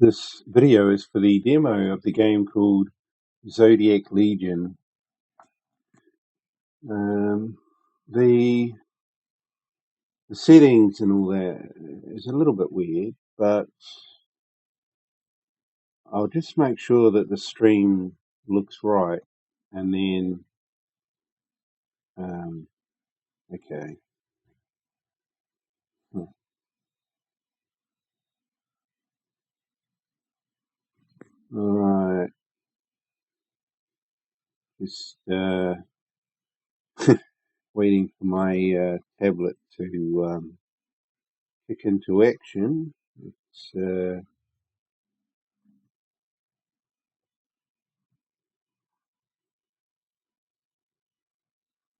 This video is for the demo of the game called Zodiac Legion. The settings and all that is a little bit weird, but I'll just make sure that the stream looks right, and then okay. Alright, just waiting for my tablet to kick into action. It's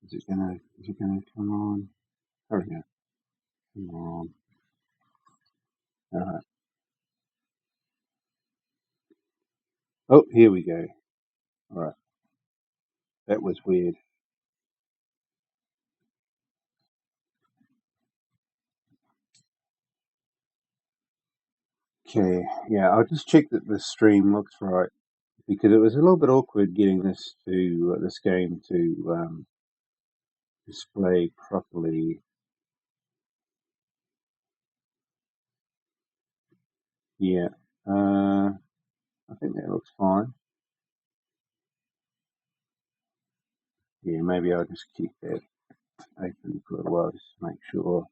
is it gonna come on? Hurry up. Come on. Alright. Oh, here we go. Alright. That was weird. Okay, yeah, I'll just check that the stream looks right, because it was a little bit awkward getting this game to display properly. Yeah, I think that looks fine. Yeah, maybe I'll just keep that open for a little while just to make sure.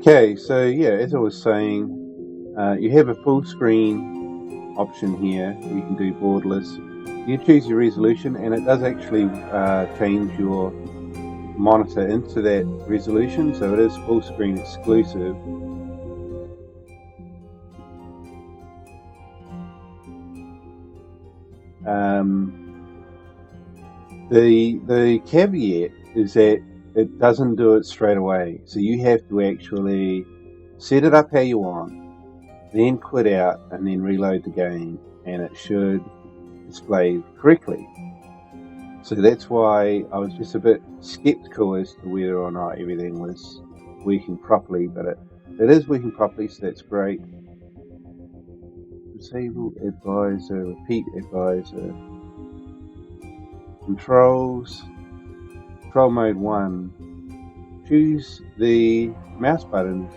Okay, so yeah, as I was saying, you have a full screen option here. You can do borderless. You choose your resolution, and it does actually change your monitor into that resolution, so it is full screen exclusive. The caveat is that it doesn't do it straight away, so you have to actually set it up how you want, then quit out and then reload the game, and it should display correctly. So that's why I was just a bit skeptical as to whether or not everything was working properly, but it is working properly, so that's great. Disable advisor, repeat advisor. Controls, control mode 1. Choose the mouse buttons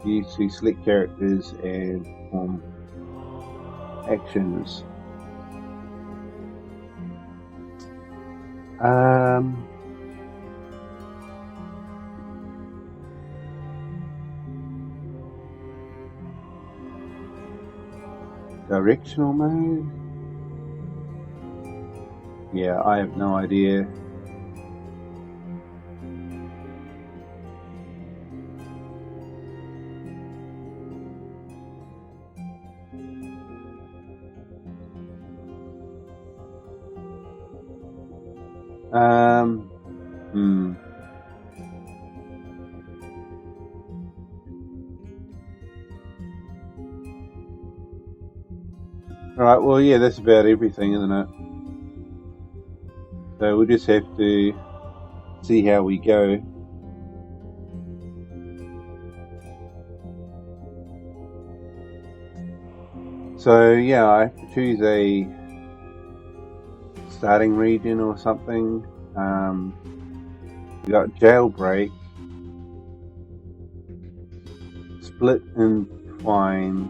used to select characters and perform actions. Directional mode? Yeah, I have no idea. Alright, well, yeah, that's about everything, isn't it? So we'll just have to see how we go. So, yeah, I have to choose a starting region or something. We got jailbreak, split and twine,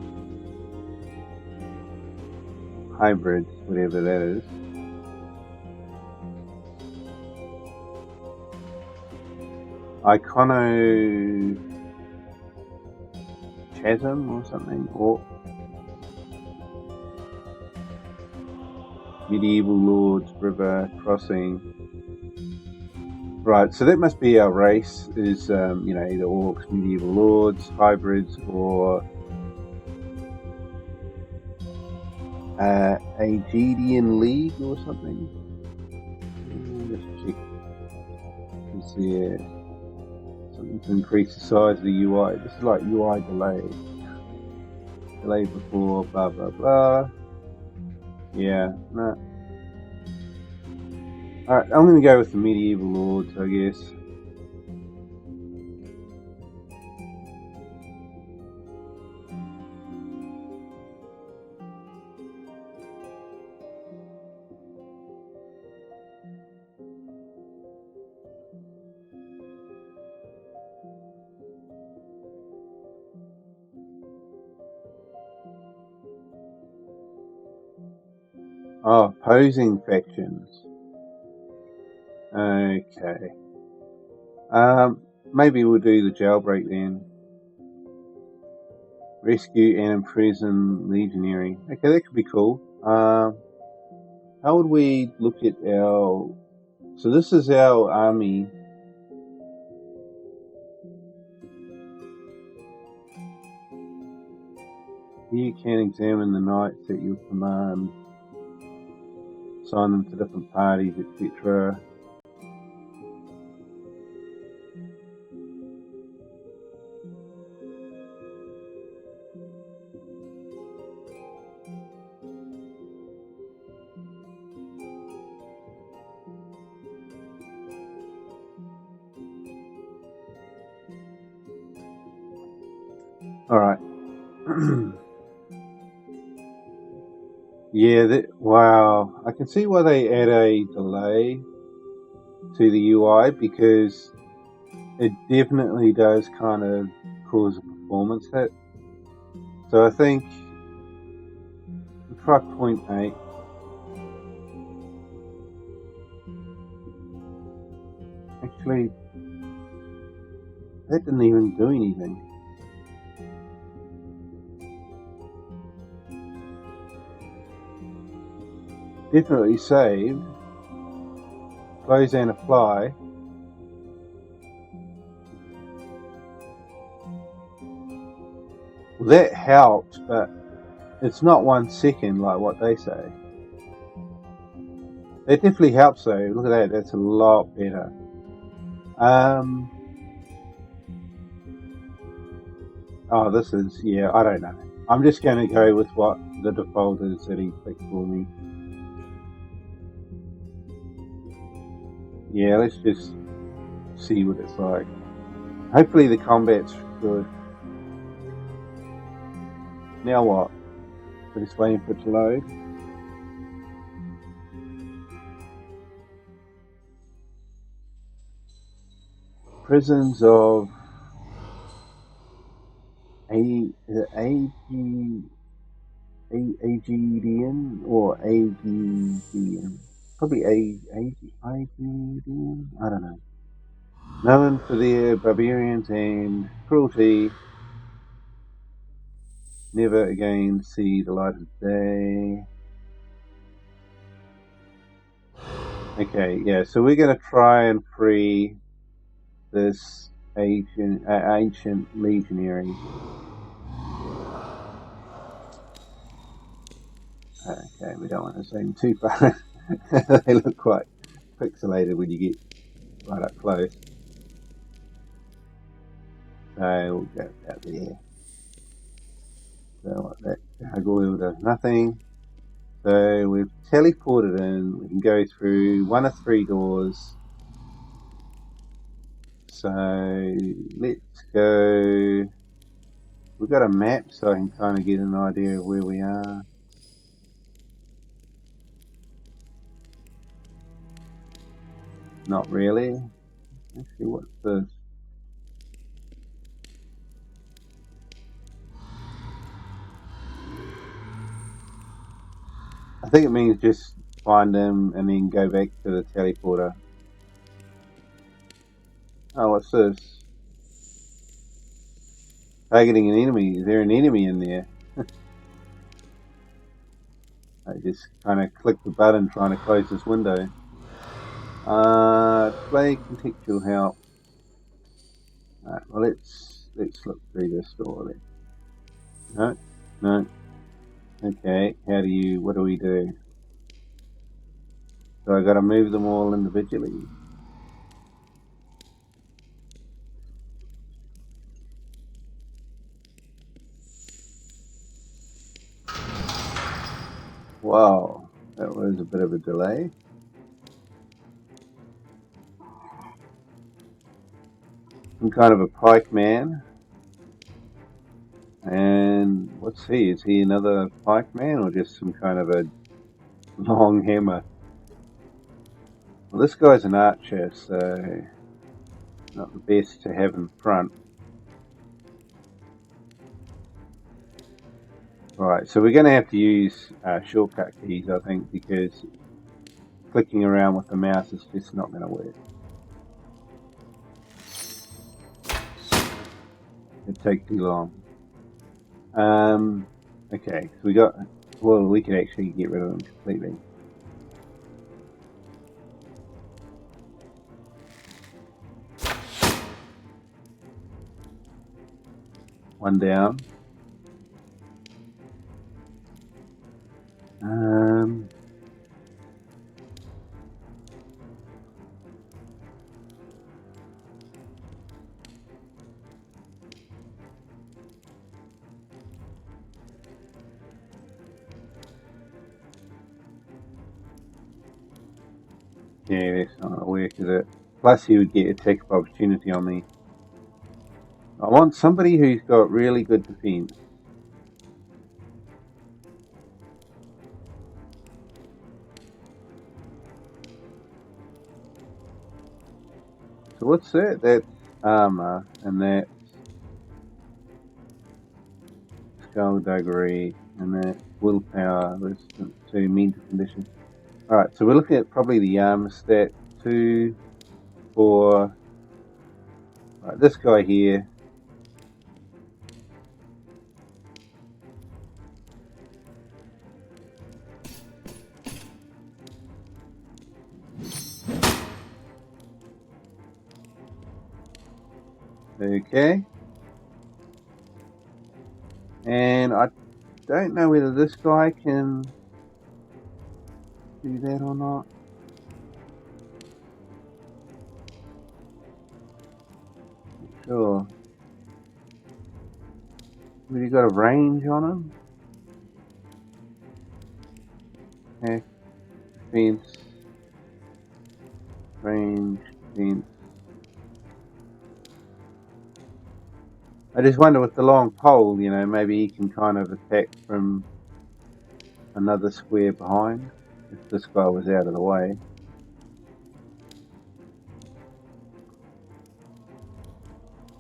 hybrid, whatever that is. Icono Chasm or something, or Medieval Lords River Crossing. Right, so that must be our race, is either orcs, medieval lords, hybrids, or Aegedian League or something. Let's check. Is there something to increase the size of the UI? This is like UI delay. Delay before blah blah blah. Yeah, no. Alright, I'm gonna go with the medieval lords, I guess. Oh, opposing factions. Okay. Maybe we'll do the jailbreak then. Rescue and imprison legionary. Okay, that could be cool. How would we look at our... So this is our army. Here you can examine the knights at your command. Assign them to different parties, etc. Alright. Yeah, wow. I can see why they add a delay to the UI, because it definitely does kind of cause a performance hit. So I think we'll try 0.8. Actually, that didn't even do anything. Definitely saved. Close and apply. Well, that helped, but it's not 1 second like what they say. It definitely helps though. Look at that, that's a lot better. Oh, this is, yeah, I don't know. I'm just going to go with what the default is that he picked for me. Yeah, let's just see what it's like. Hopefully the combat's good. Now what? We're just waiting for it to load. Prisons of Aegedian or Aegedian? Probably Aegedian? I don't know. Known for their barbarians and cruelty, never again see the light of day. Okay, yeah, so we're going to try and free this ancient legionary. Okay, we don't want to zoom too far. They look quite pixelated when you get right up close. So we'll go out there. So that gargoyle does nothing. So we've teleported in. We can go through 1 of 3 doors. So let's go. We've got a map, so I can kind of get an idea of where we are. Not really. Actually, what's this? I think it means just find them and then go back to the teleporter. Oh, what's this? Targeting an enemy. Is there an enemy in there? I just kind of click the button trying to close this window. Display contextual help. Alright, well let's look through this door then. No, no. Okay, what do we do? So I gotta move them all individually. Wow, that was a bit of a delay. Some kind of a pike man. And what's he? Is he another pike man or just some kind of a long hammer? Well, this guy's an archer, so not the best to have in front. Right, so we're going to have to use shortcut keys, I think, because clicking around with the mouse is just not going to work. It takes too long. Okay, so we could actually get rid of them completely. One down. Yeah, that's not going to work, is it? Plus he would get attack of opportunity on me. I want somebody who's got really good defense. So what's that? That's armor, and that's skullduggery, and that's willpower resistant to mental conditions. Alright, so we're looking at probably the armor stat 2, 4. Right, this guy here. Okay. And I don't know whether this guy can do that or not. Not sure. Have you got a range on him? Okay. Defense. Range. Defense. I just wonder with the long pole, maybe he can kind of attack from another square behind if this guy was out of the way.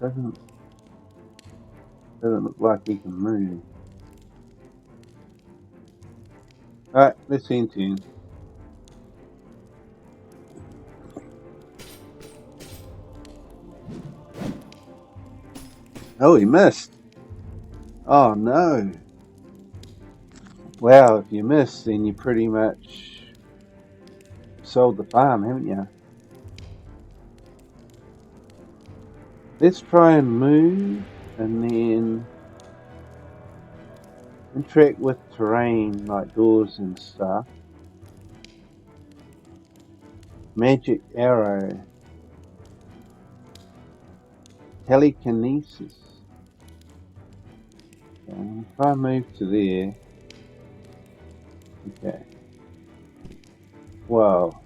Doesn't look like he can move. Alright, let's see in tune. Oh, he missed. Oh no. Wow, if you miss, then you pretty much sold the farm, haven't you? Let's try and move and then interact with terrain like doors and stuff. Magic arrow. Telekinesis. Okay, if I move to there. Okay. Well,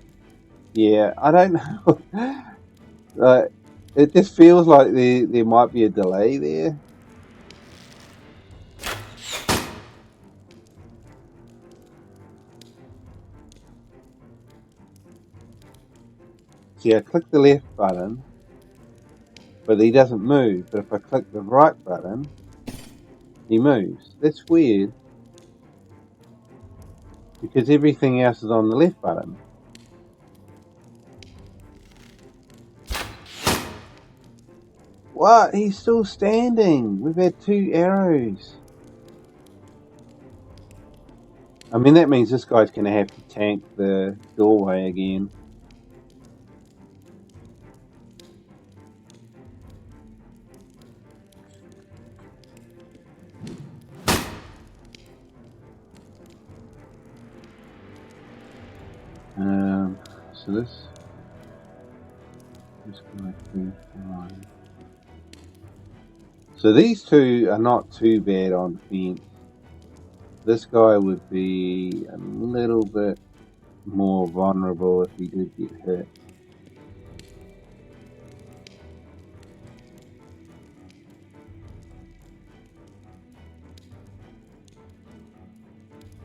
yeah, I don't know. It just feels like there might be a delay there. See, I click the left button, but he doesn't move. But if I click the right button, he moves. That's weird, because everything else is on the left button. What? He's still standing. We've had 2 arrows. I mean, that means this guy's going to have to tank the doorway again. So this guy 3, 5. So these 2 are not too bad on defense. This guy would be a little bit more vulnerable if he did get hit.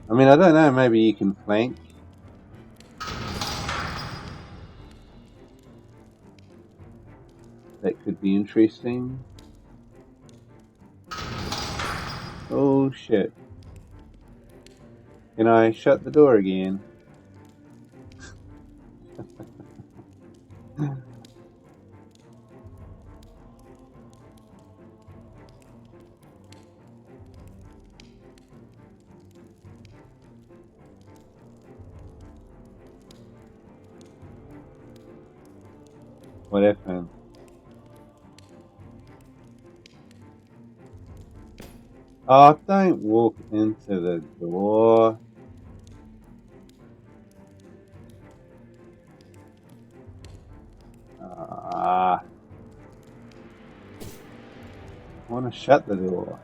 I mean, I don't know, maybe you can flank. That could be interesting. Oh shit. Can I shut the door again? What happened? Oh, don't walk into the door. I want to shut the door.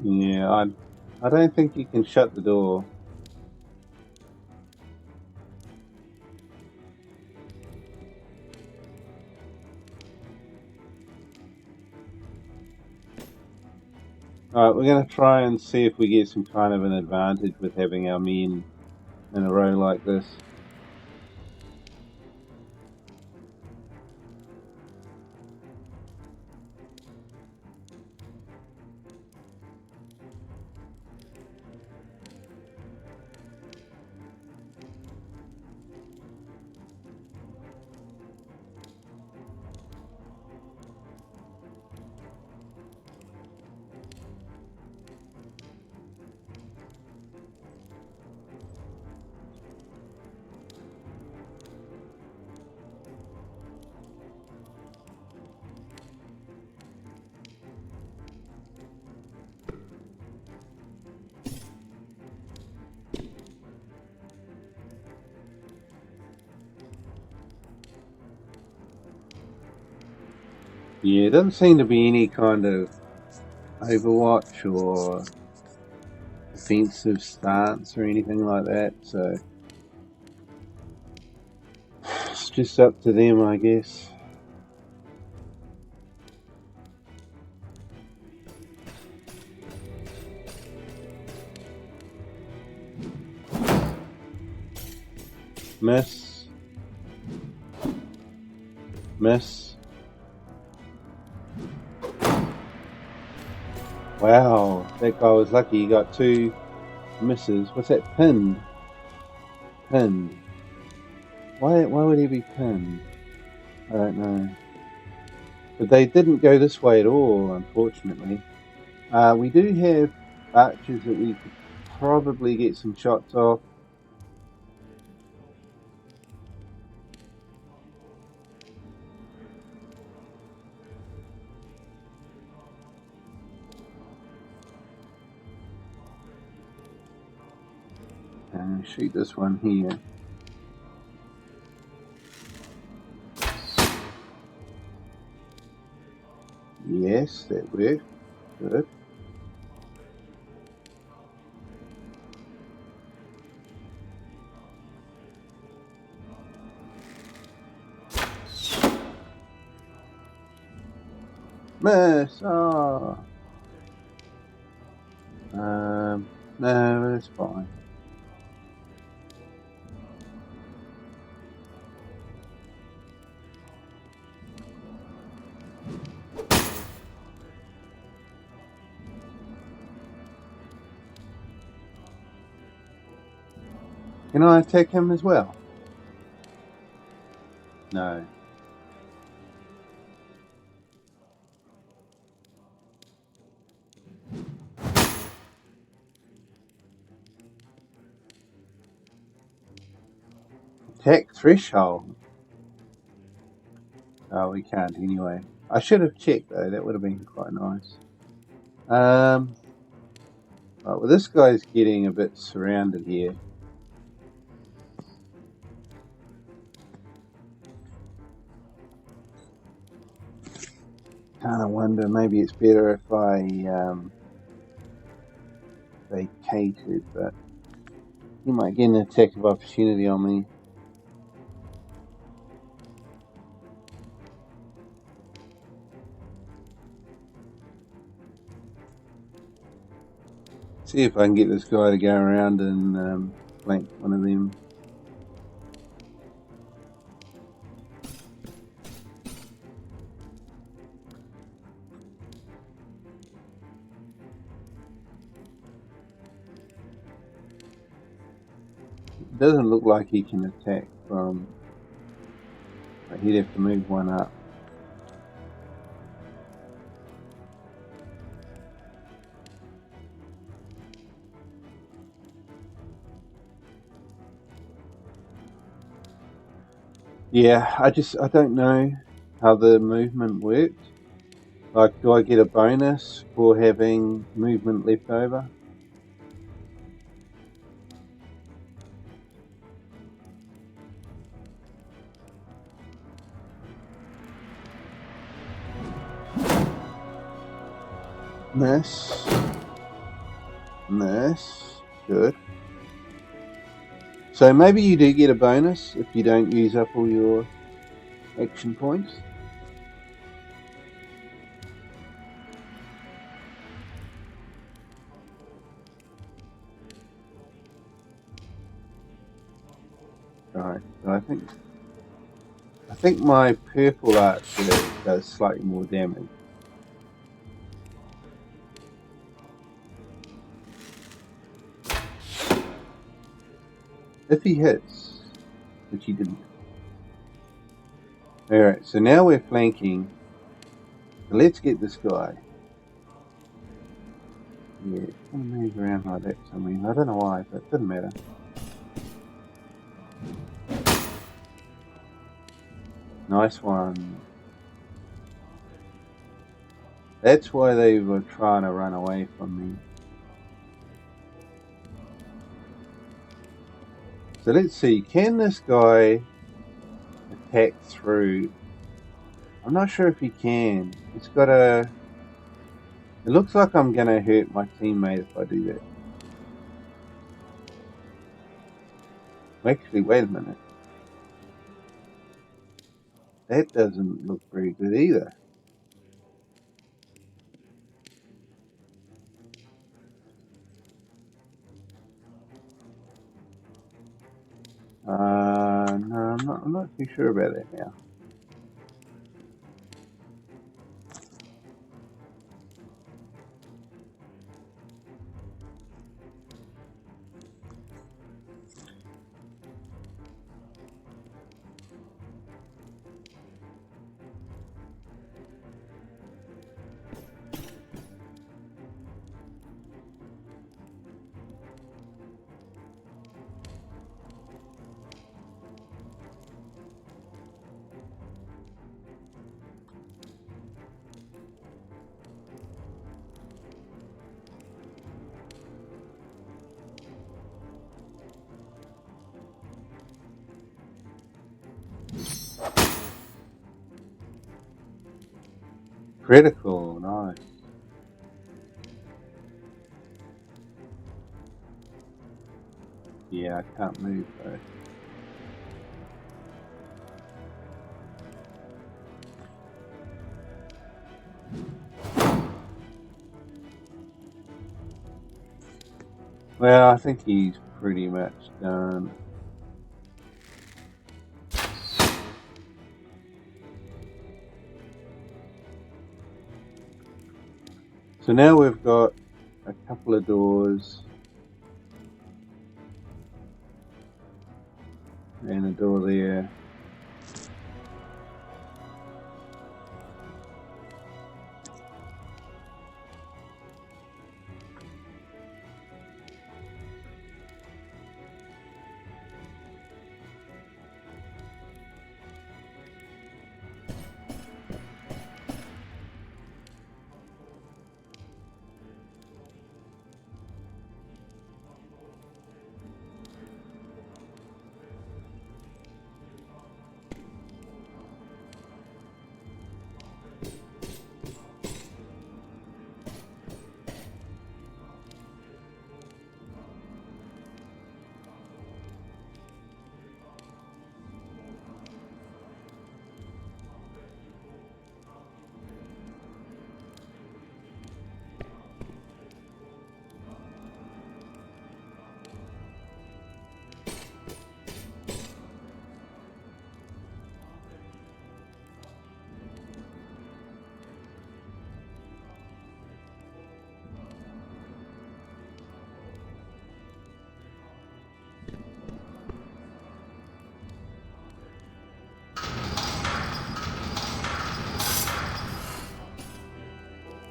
Yeah, I don't think you can shut the door. Alright, we're going to try and see if we get some kind of an advantage with having our men in a row like this. Yeah, it doesn't seem to be any kind of overwatch or defensive stance or anything like that, so it's just up to them, I guess. Miss. Miss. Wow, that guy was lucky he got 2 misses. What's that? Pinned. Pinned. Why would he be pinned? I don't know. But they didn't go this way at all, unfortunately. We do have archers that we could probably get some shots off. And shoot this one here. Yes, that worked. Good. Miss! Oh. No, that's fine. Can I attack him as well? No. Attack threshold. Oh, we can't anyway. I should have checked though. That would have been quite nice. Right, well, this guy's getting a bit surrounded here. Kind of wonder, maybe it's better if I vacated, but he might get an attack of opportunity on me. See if I can get this guy to go around and flank one of them. It doesn't look like he can attack from... He'd have to move one up. Yeah, I don't know how the movement worked. Like, do I get a bonus for having movement left over? Miss. Good. So maybe you do get a bonus if you don't use up all your action points. Right. So I think my purple archer does slightly more damage. If he hits, which he didn't. Alright, so now we're flanking. So let's get this guy. Yeah, it's gonna move around like that somewhere. I don't know why, but it doesn't matter. Nice one. That's why they were trying to run away from me. So let's see, can this guy attack through? I'm not sure if he can. It's got a... It looks like I'm going to hurt my teammate if I do that. Actually, wait a minute. That doesn't look very good either. No, I'm not too sure about that now. Critical, nice. Yeah, I can't move though. Well, I think he's pretty much done. So now we've got a couple of doors. door there.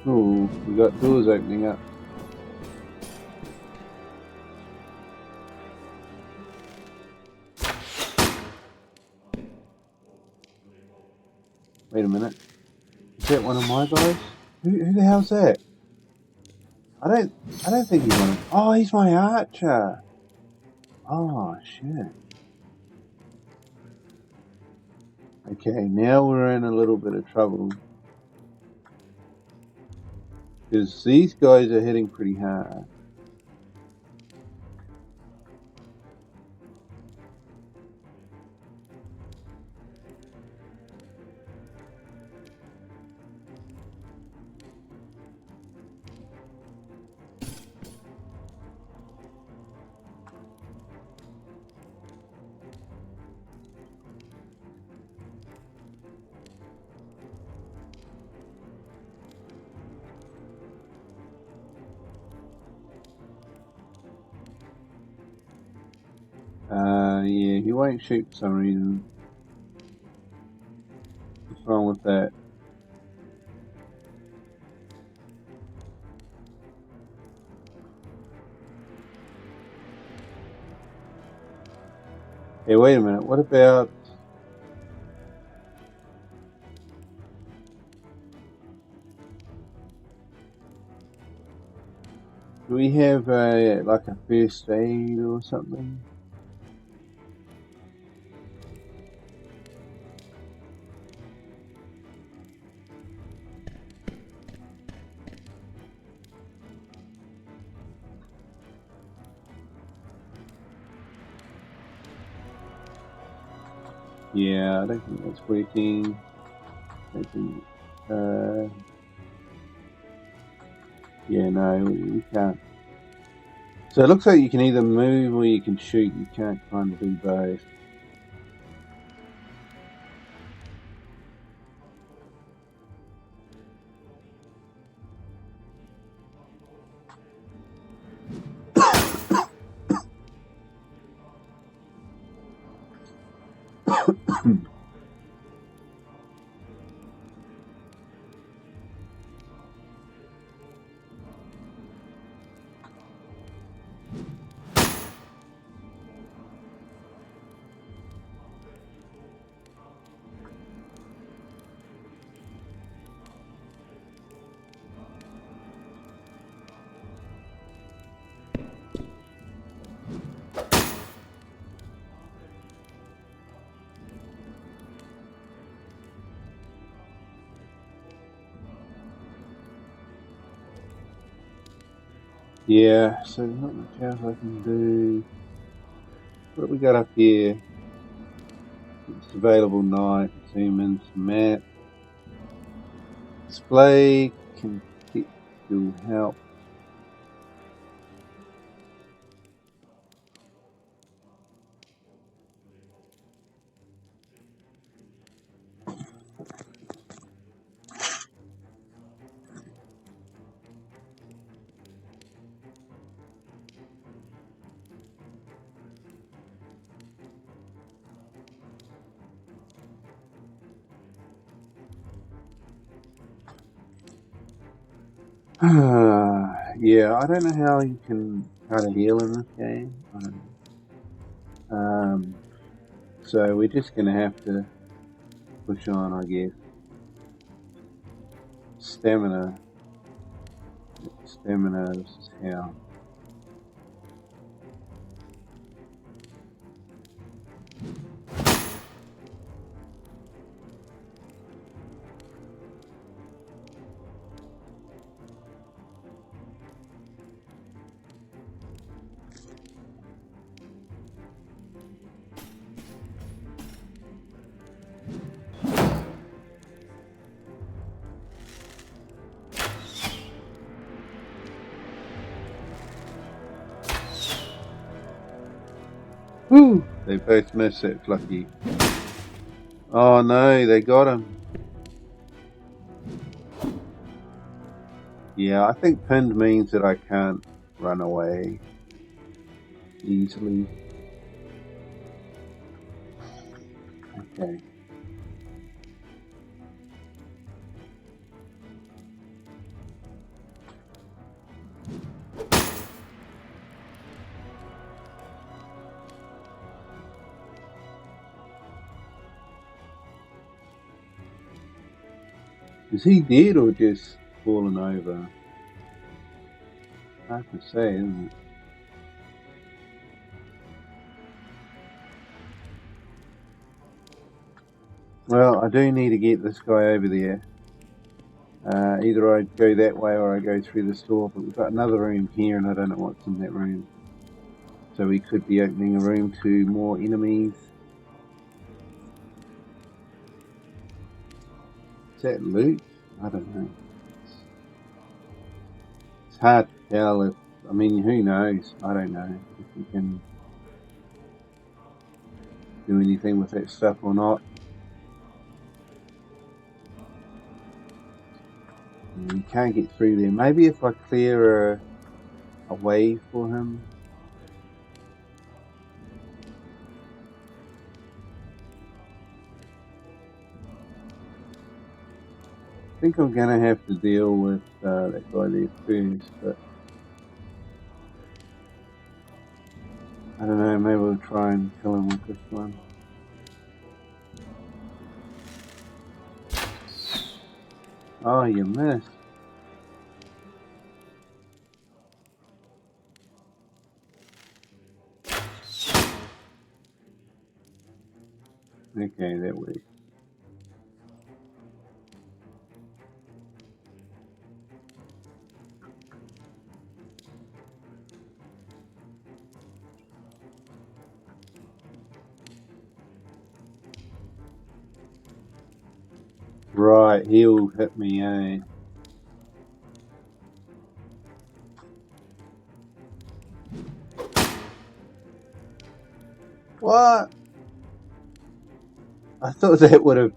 Oh, we got doors opening up. Wait a minute. Is that one of my guys? Who the hell's that? I don't think he's one of... Oh, he's my archer. Oh, shit. Okay, now we're in a little bit of trouble. Because these guys are hitting pretty hard. Yeah, he won't shoot for some reason. What's wrong with that? Hey, wait a minute. What about... Do we have like a first aid or something? Yeah, I don't think that's working. I think, yeah, no, we can't. So it looks like you can either move or you can shoot. You can't kind of do both. Yeah, so not much else I can do. What have we got up here? It's available night, zoom in some map. Display, contextual help. Yeah, I don't know how you can kind of heal in this game. I don't know. So we're just going to have to push on, I guess. Stamina. Stamina, this is how. Woo! They both missed that fluffy. Oh no, they got him. Yeah, I think pinned means that I can't run away easily. Okay. Is he dead or just fallen over? Hard to say, isn't it? Well, I do need to get this guy over there. Either I go that way or I go through this door, but we've got another room here and I don't know what's in that room. So we could be opening a room to more enemies. Is that loot? I don't know. It's hard to tell if, I mean, who knows? I don't know if we can do anything with that stuff or not. You can't get through there. Maybe if I clear a way for him. I think I'm going to have to deal with that guy there first, but I don't know, maybe we'll try and kill him with this one. Oh, you missed. Okay, that works. Right, he'll hit me, eh? What? I thought that would have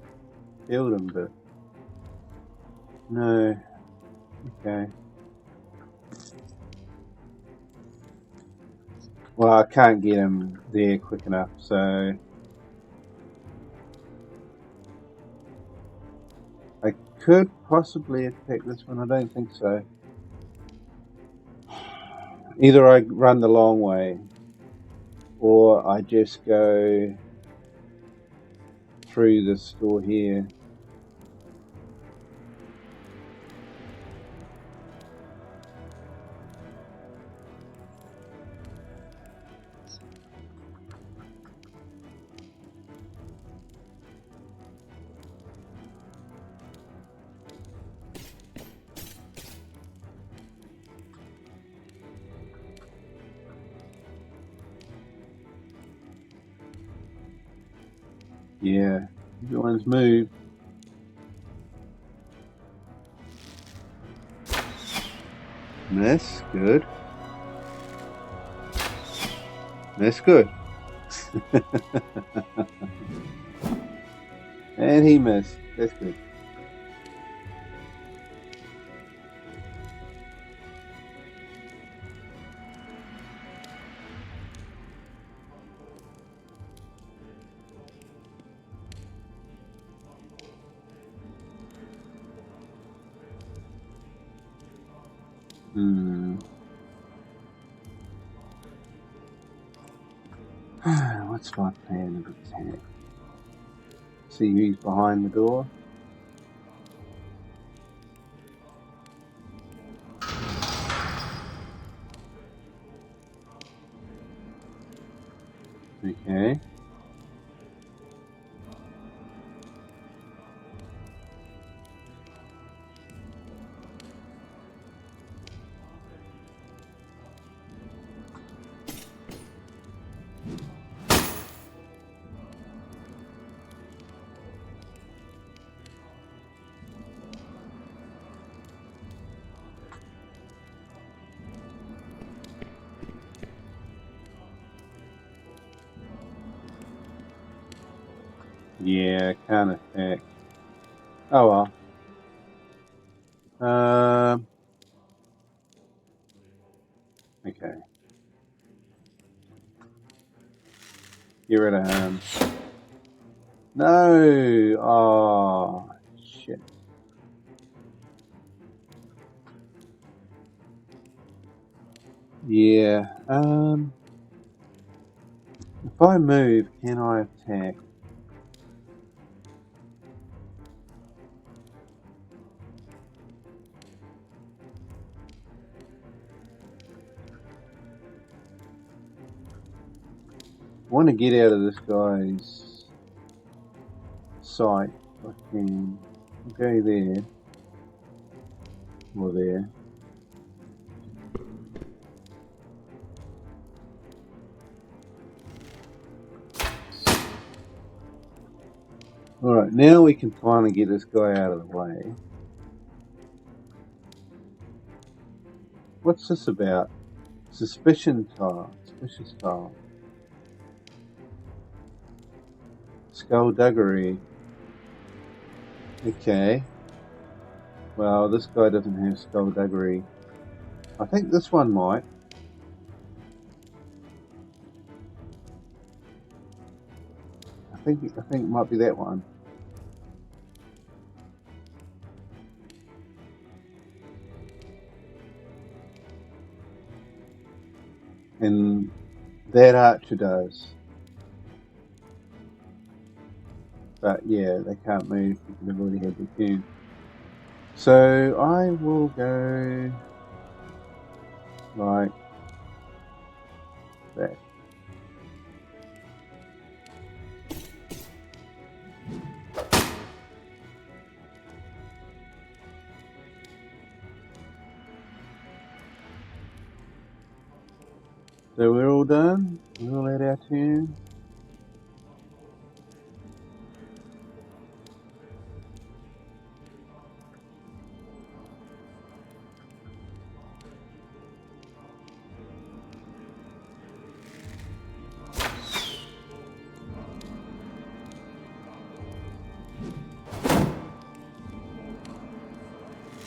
killed him, but no. Okay. Well, I can't get him there quick enough, so I could possibly attack this one. I don't think so. Either I run the long way or I just go through this door here. Yeah, everyone's moved. Miss, good. Miss, good. And he missed. That's good. What's my plan of attack? See who's behind the door. Okay. Yeah, can't attack. Oh well. Okay. Get rid of him. No! Oh, shit. Yeah. If I move, can I attack? I want to get out of this guy's sight. If I can go there. Or there. Alright, now we can finally get this guy out of the way. What's this about? Suspicious tile. Skullduggery. Okay. Well, this guy doesn't have skullduggery. I think this one might. I think it might be that one. And that archer does. But yeah, they can't move because they've already had their turn. So I will go like that. So we're all done. We're all at our turn.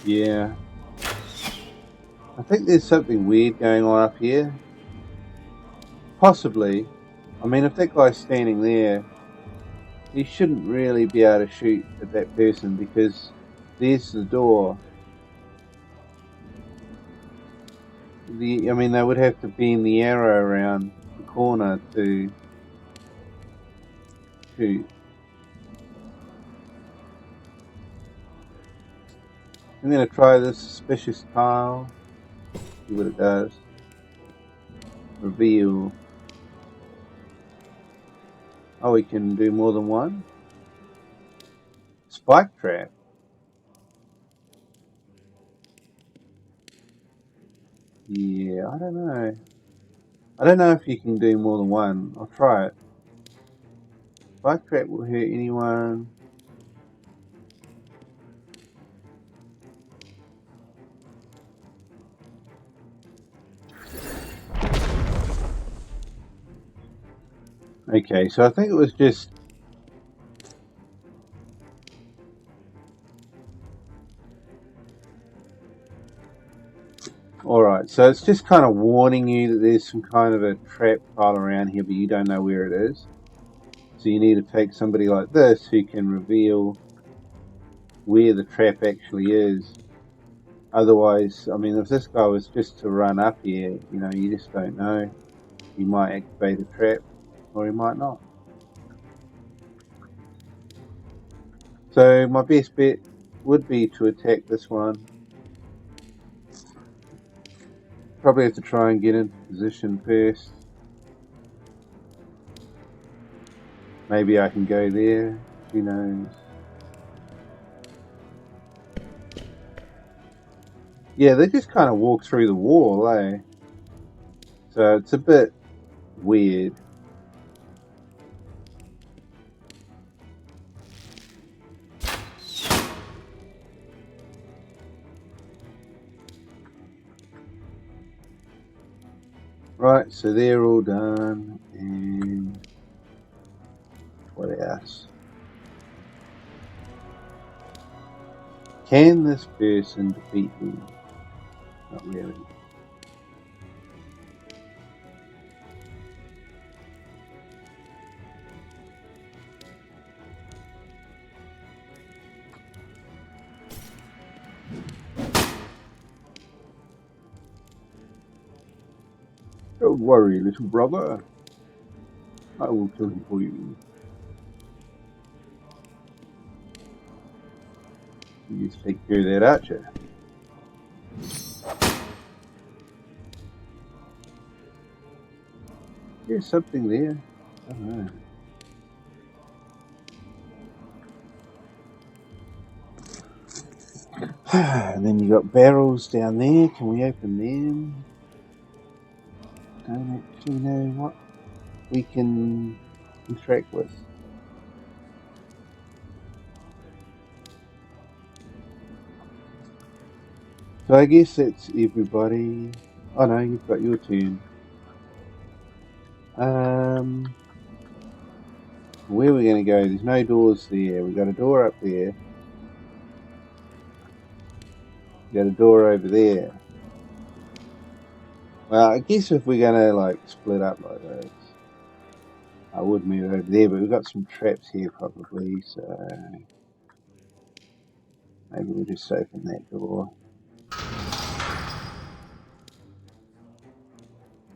Yeah. I think there's something weird going on up here. Possibly. I mean, if that guy's standing there, he shouldn't really be able to shoot at that person because there's the door. I mean, they would have to bend the arrow around the corner to shoot. I'm going to try this suspicious tile. See what it does. Reveal. Oh, we can do more than one. Spike trap. Yeah, I don't know. I don't know if you can do more than one. I'll try it. Spike trap will hurt anyone. Okay, so I think it was just... Alright, so it's just kind of warning you that there's some kind of a trap tile around here, but you don't know where it is. So you need to take somebody like this who can reveal where the trap actually is. Otherwise, I mean, if this guy was just to run up here, you know, you just don't know. He might activate a trap, or he might not. So my best bet would be to attack this one. Probably have to try and get into position first. Maybe I can go there. Who knows? Yeah, they just kind of walk through the wall, eh? So it's a bit weird. Right, so they're all done, and what else? Can this person defeat me? Not really. Don't worry, little brother. I will kill him for you. You just take care of that archer. There's something there. I don't know. And then you got barrels down there. Can we open them? Don't actually know what we can interact with. So I guess that's everybody. Oh no, you've got your turn. Where are we going to go? There's no doors there. We got a door up there. We got a door over there. Well, I guess if we're going to like split up like this, I would move over there, but we've got some traps here probably, so maybe we'll just open that door.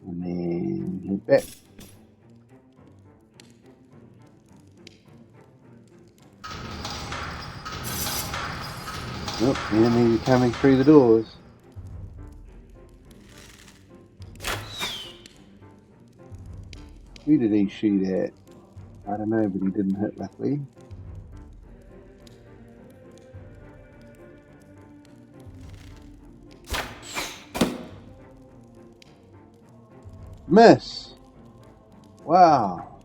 And then head back. Oh, the enemies are coming through the doors. Who did he shoot at? I don't know, but he didn't hit, luckily. Miss! Wow.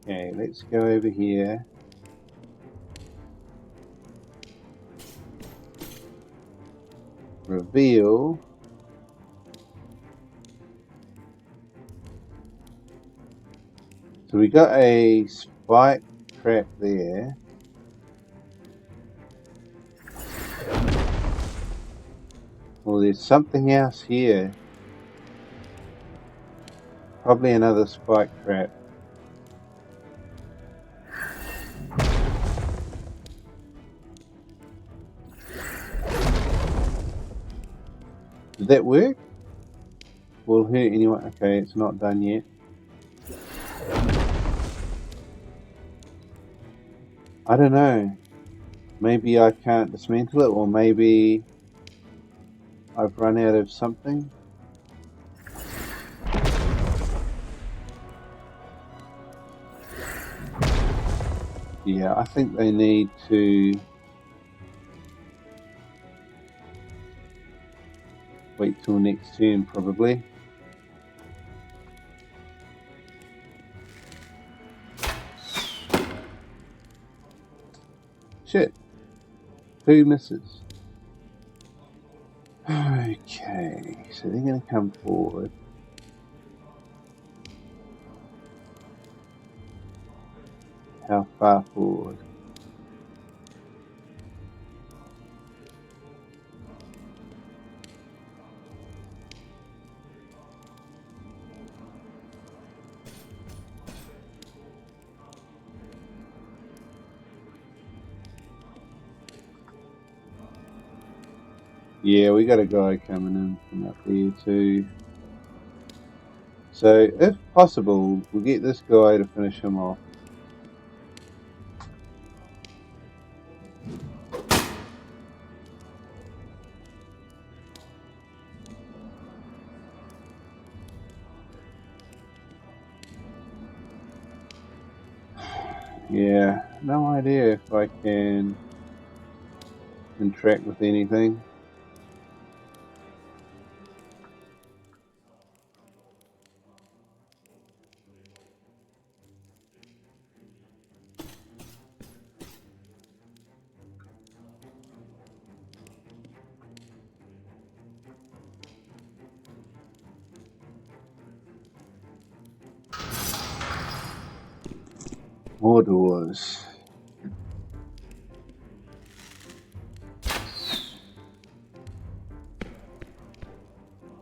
Okay, let's go over here. Reveal. So we got a spike trap there. Well, there's something else here. Probably another spike trap. Did that work? Will hurt anyone? Okay, it's not done yet. I don't know. Maybe I can't dismantle it, or maybe I've run out of something. Yeah, I think they need to wait till next turn, probably. Shit. 2 misses. Okay, so they're going to come forward. How far forward? Yeah, we got a guy coming in from up there too. So, if possible, we'll get this guy to finish him off. Yeah, no idea if I can interact with anything. More doors.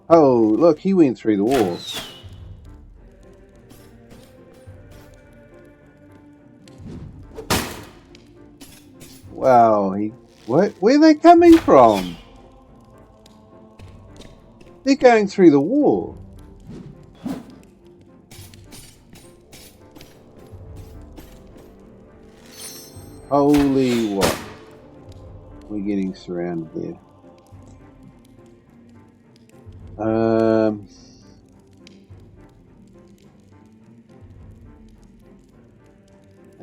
Oh, look, he went through the wall. Wow, where are they coming from? They're going through the wall. Holy what? We're getting surrounded there.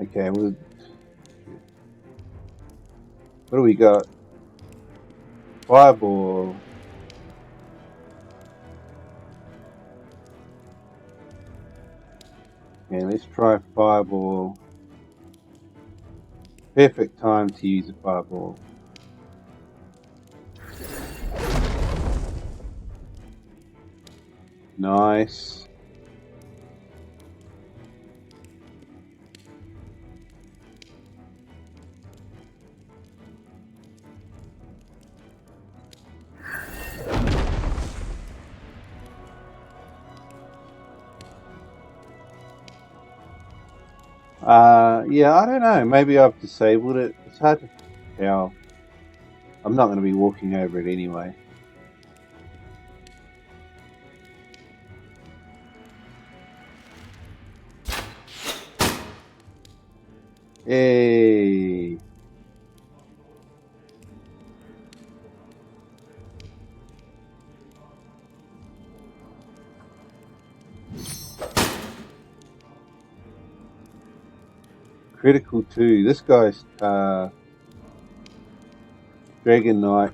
Okay, what do we got? Fireball. Okay, let's try fireball. Perfect time to use a fireball. Nice. Yeah, I don't know. Maybe I've disabled it. It's hard to tell. I'm not going to be walking over it anyway. Yay! Critical 2. This guy's Dragon Knight.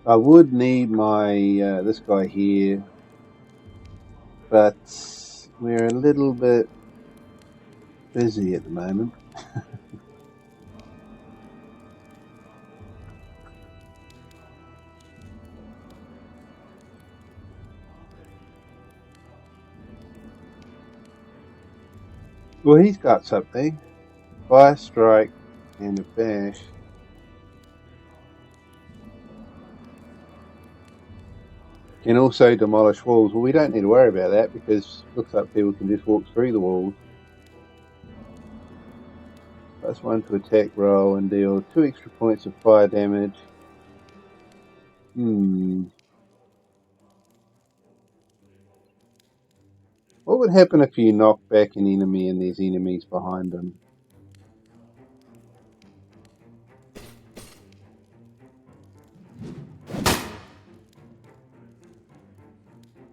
I would need my this guy here, but we're a little bit busy at the moment. Well, he's got something. Fire strike and a bash. Can also demolish walls. Well, we don't need to worry about that because it looks like people can just walk through the walls. +1 to attack roll and deal 2 extra points of fire damage. What would happen if you knock back an enemy and there's enemies behind them?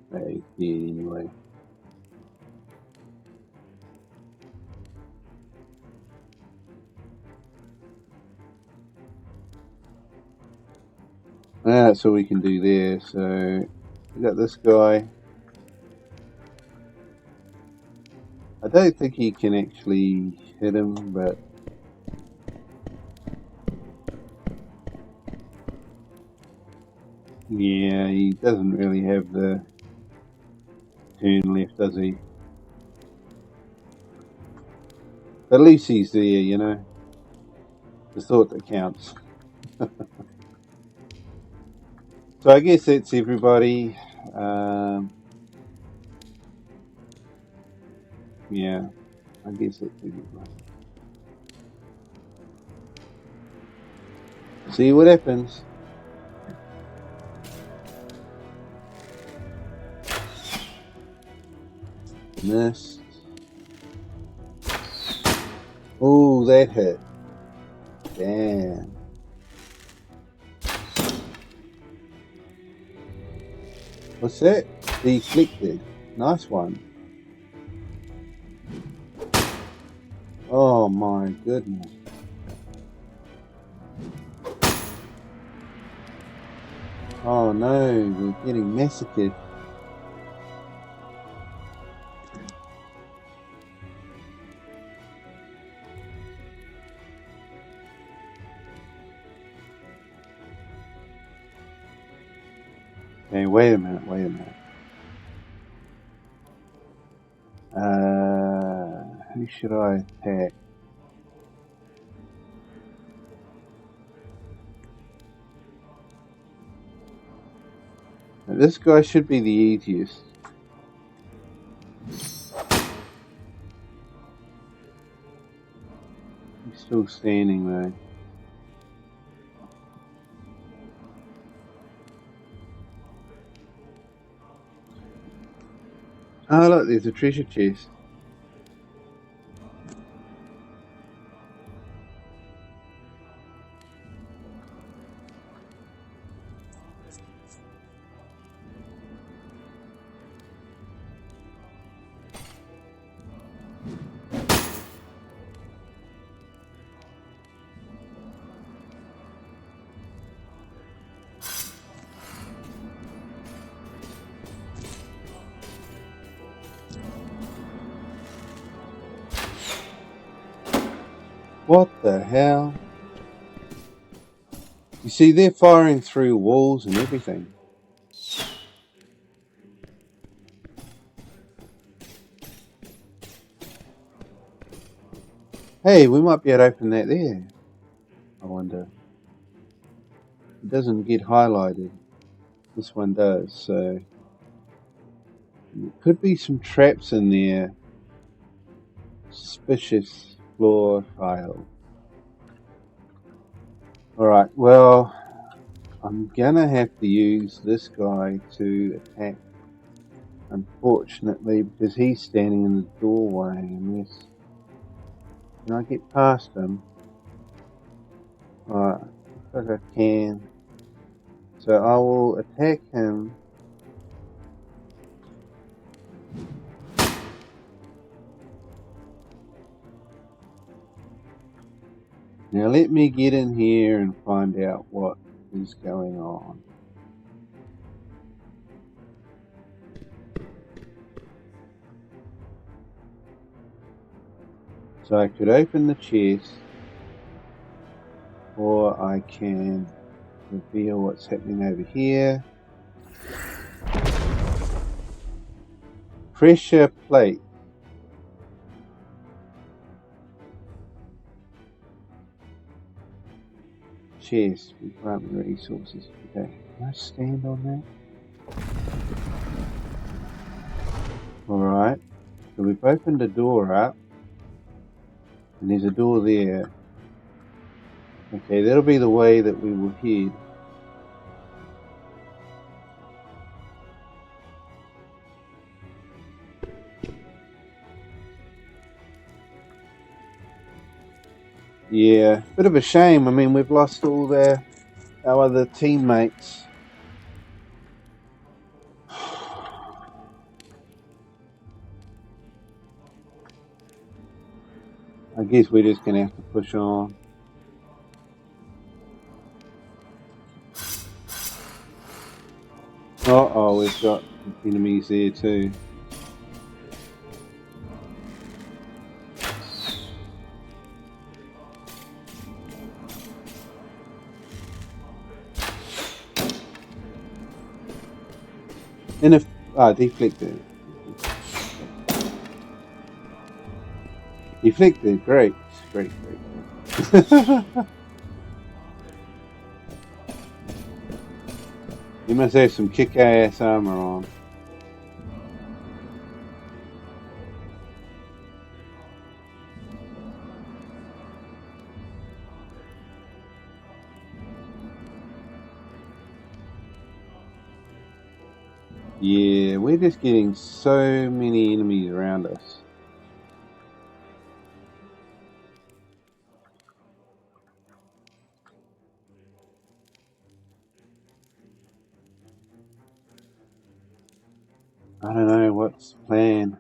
Hey, yeah, anyway. That's all we can do there. So we got this guy. I don't think he can actually hit him, but yeah, he doesn't really have the turn left, does he? But at least he's there, you know. The thought that counts. So I guess that's everybody. Yeah, I guess that's everybody. See what happens. Missed. Oh, that hit. Damn. What's that? Deflected. Nice one. Oh my goodness. Oh no, we're getting massacred. Okay, wait a minute. Who should I attack? This guy should be the easiest. He's still standing though. Oh look, there's a treasure chest. What the hell? You see, they're firing through walls and everything. Hey, we might be able to open that there. I wonder. It doesn't get highlighted. This one does, so there could be some traps in there. Suspicious floor file. Alright, well, I'm gonna have to use this guy to attack, unfortunately, because he's standing in the doorway. Unless, can I get past him? Alright, looks like I can. So I will attack him. Now let me get in here and find out what is going on. So I could open the chest, or I can reveal what's happening over here. Pressure plate. Chest with primary resources. Okay, can I stand on that? Alright, so we've opened the door up, and there's a door there. Okay, that'll be the way that we will head. Yeah, bit of a shame. I mean, we've lost all our other teammates. I guess we're just gonna have to push on. Uh-oh, we've got enemies there too. And if deflected. Deflected, great. You must have some kick-ass armor on. Yeah, we're just getting so many enemies around us. I don't know what's the plan.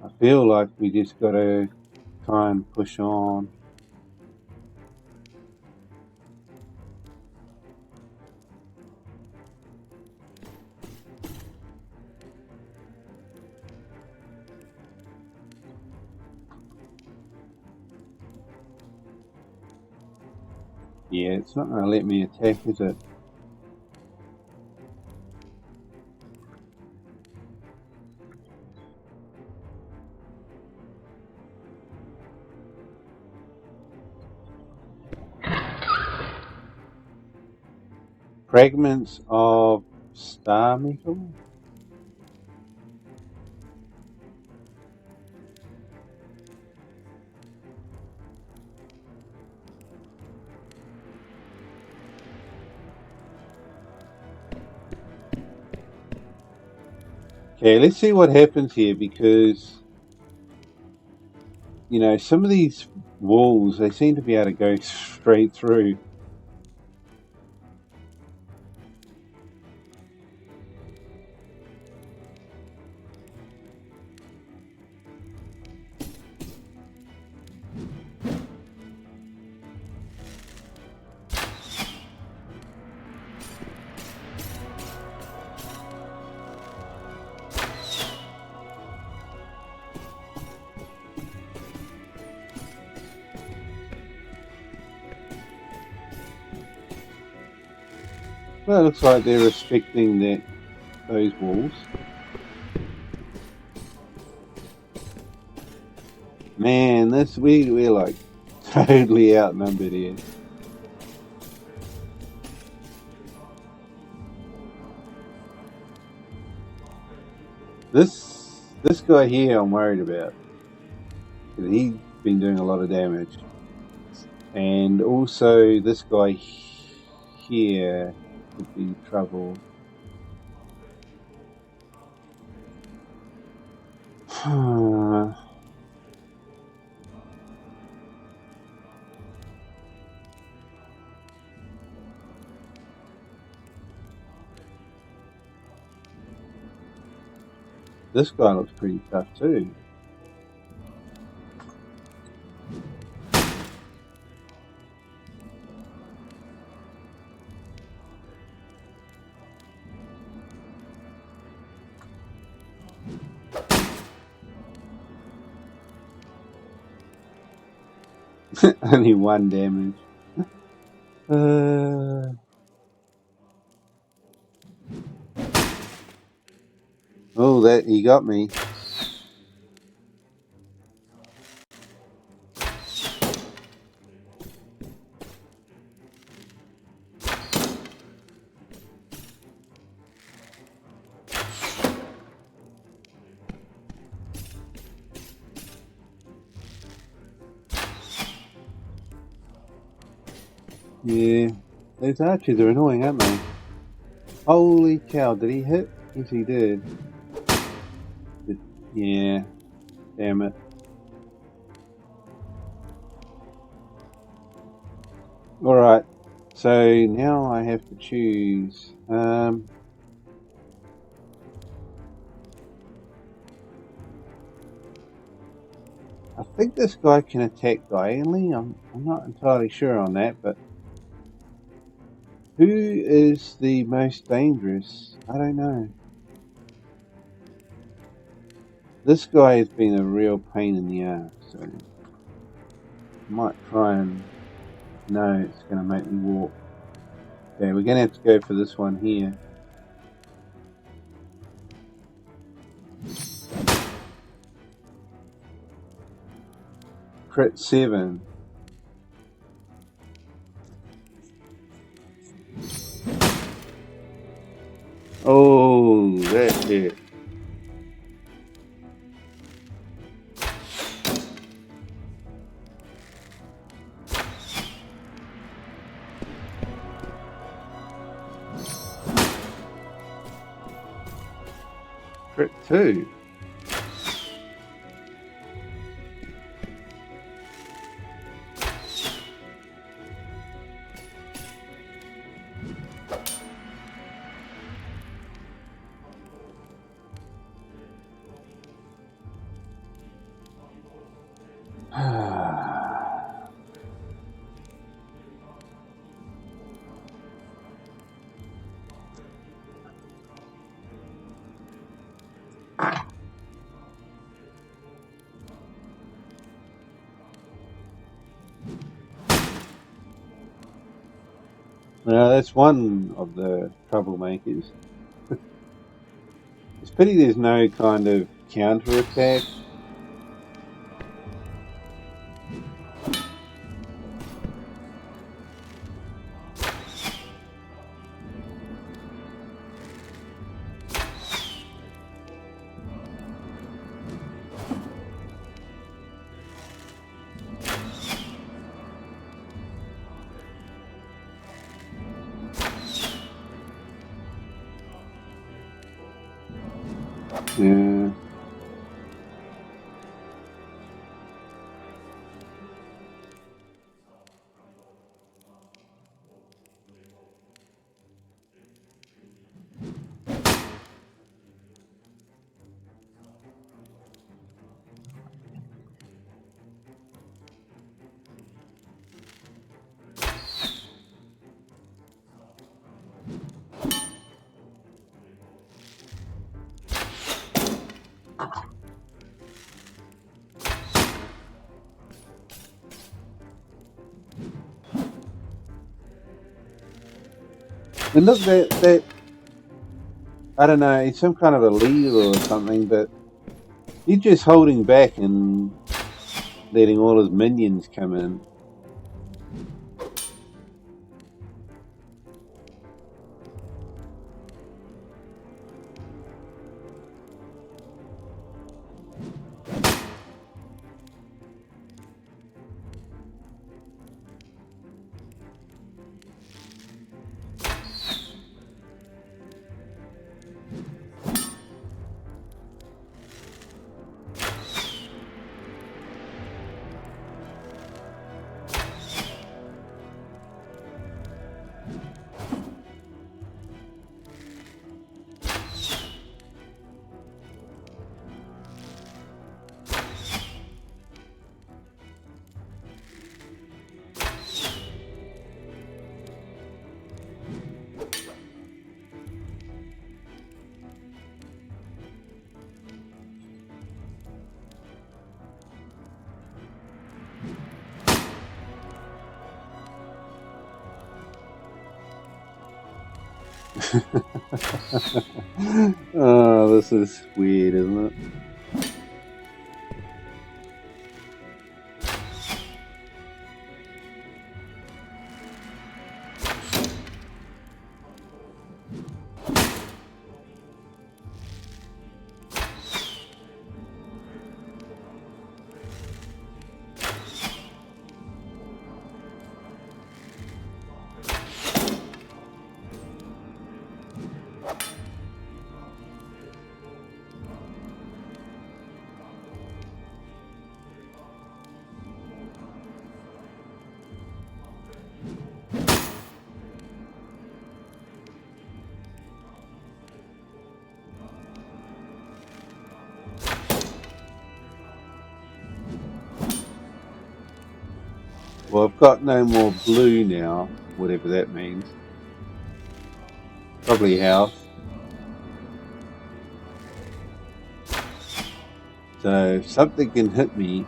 I feel like we just gotta try and push on. Yeah, it's not gonna let me attack, is it? Fragments of star metal? Okay, let's see what happens here, because, you know, some of these walls, they seem to be able to go straight through. Well, it looks like they're respecting those walls. Man, we're like totally outnumbered here. This guy here I'm worried about, because he's been doing a lot of damage. And also this guy here could be trouble. This guy looks pretty tough too. Only 1 damage. Oh, that he got me. Yeah, those archers are annoying, aren't they? Holy cow, did he hit? Yes, he did. Yeah, damn it. Alright, so now I have to choose. I think this guy can attack diagonally. I'm not entirely sure on that, but who is the most dangerous? I don't know. This guy has been a real pain in the ass, so I might try and... No, it's going to make me walk. Okay, we're going to have to go for this one here. Crit 7. Oh, that hit. Crit 2. Now that's one of the troublemakers. It's pity there's no kind of counter attack. Yeah. And look, that I don't know, he's some kind of a leader or something, but he's just holding back and letting all his minions come in. Oh, this is weird, isn't it? Well, I've got no more blue now, whatever that means. Probably health. So if something can hit me.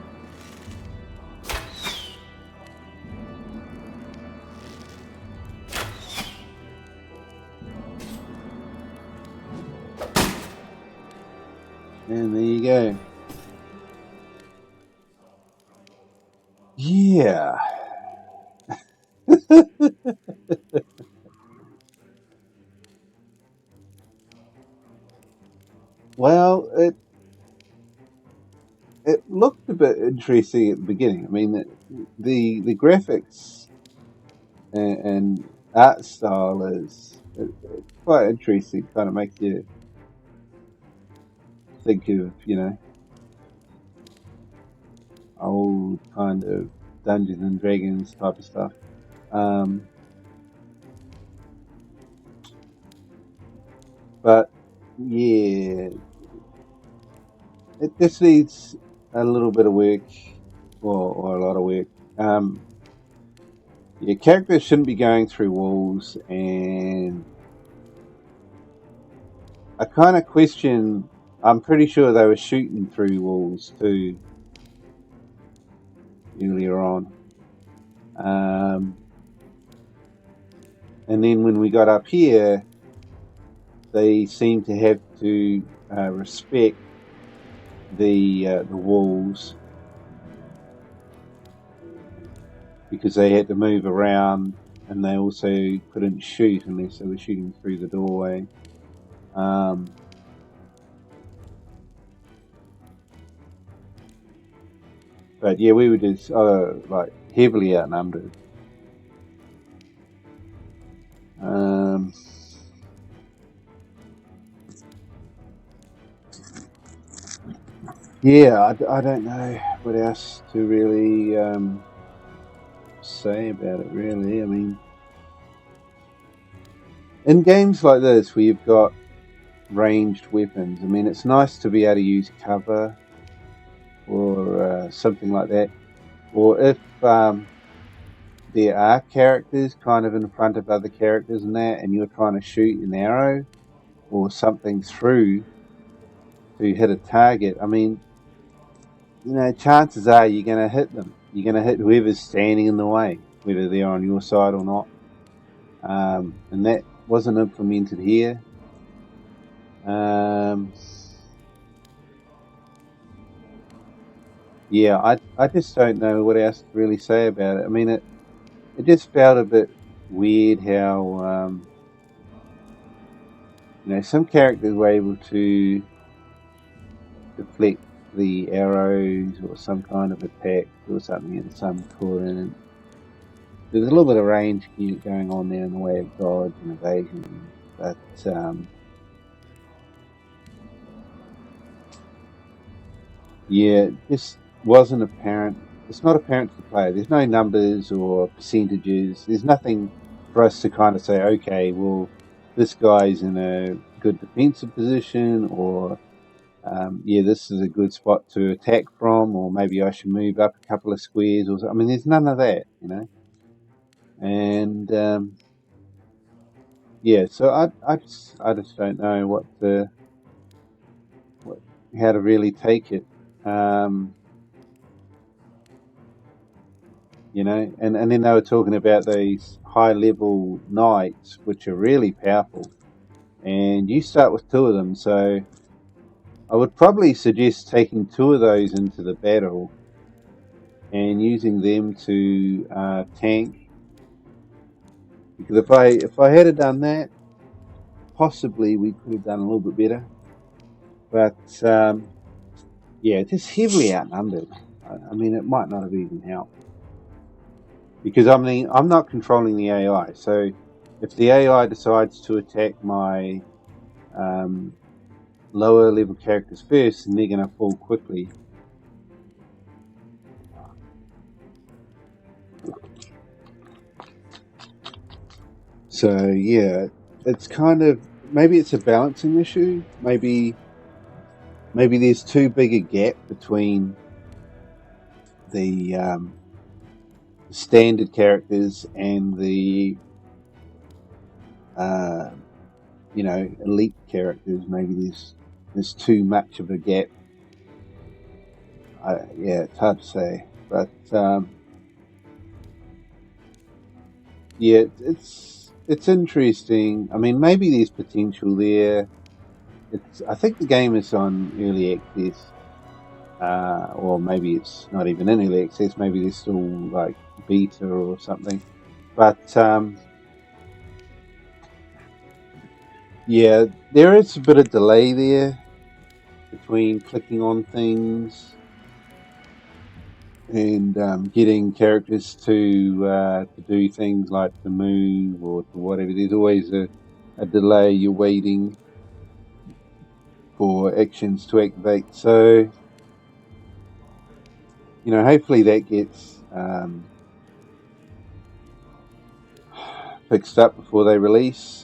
And there you go. Yeah. Well, it looked a bit interesting at the beginning. I mean, the graphics and art style is it's quite interesting. Kind of makes you think of, old kind of Dungeons and Dragons type of stuff. But yeah, it just needs a little bit of work, or a lot of work. Yeah, characters shouldn't be going through walls, and I kind of question. I'm pretty sure they were shooting through walls too earlier on. And then when we got up here, they seemed to have to respect the walls, because they had to move around, and they also couldn't shoot unless they were shooting through the doorway. But yeah, we were just like heavily outnumbered. Yeah, I don't know what else to really say about it, really. I mean, in games like this where you've got ranged weapons, I mean, it's nice to be able to use cover or something like that. Or if there are characters kind of in front of other characters and that, and you're trying to shoot an arrow or something through to hit a target, I mean, chances are you're going to hit them. You're going to hit whoever's standing in the way, whether they're on your side or not. And that wasn't implemented here. Yeah, I just don't know what else to really say about it. I mean, it just felt a bit weird how, some characters were able to deflect the arrows or some kind of attack or something, and some couldn't. There's a little bit of range going on there in the way of dodge and evasion, but yeah, it just wasn't apparent. It's not apparent to the player. There's no numbers or percentages. There's nothing for us to kind of say, okay, well, this guy's in a good defensive position, or yeah, this is a good spot to attack from, or maybe I should move up a couple of squares. Or I mean, there's none of that, And yeah, so I just don't know how to really take it. And then they were talking about these high level knights, which are really powerful, and you start with 2 of them. So I would probably suggest taking 2 of those into the battle and using them to tank. Because if I had done that, possibly we could have done a little bit better. But yeah, just heavily outnumbered. I mean, it might not have even helped. Because I mean, I'm not controlling the AI. So if the AI decides to attack my lower level characters first, then they're going to fall quickly. So yeah, it's kind of, maybe it's a balancing issue. Maybe there's too big a gap between the standard characters and the elite characters. Maybe there's too much of a gap. Yeah, it's hard to say, but yeah, it's interesting. I mean, maybe there's potential there. I think the game is on early access, or maybe it's not even in early access. Maybe there's still like beta or something. But yeah, there is a bit of delay there between clicking on things and getting characters to do things like to move or to whatever. There's always a delay. You're waiting for actions to activate. So, hopefully that gets fixed up before they release.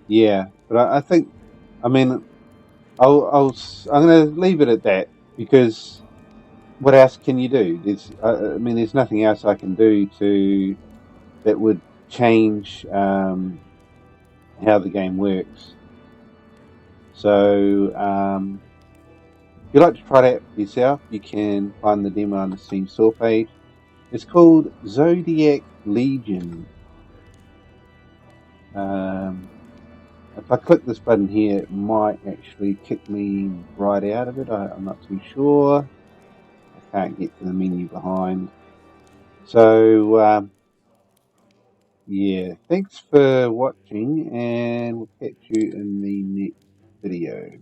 Yeah, but I think, I'm going to leave it at that, because what else can you do? There's nothing else I can do that would change how the game works. So, if you'd like to try it out for yourself, you can find the demo on the Steam store page. It's called Zodiac Legion. If I click this button here, it might actually kick me right out of it. I'm not too sure. I can't get to the menu behind. So, yeah, thanks for watching, and we'll catch you in the next video.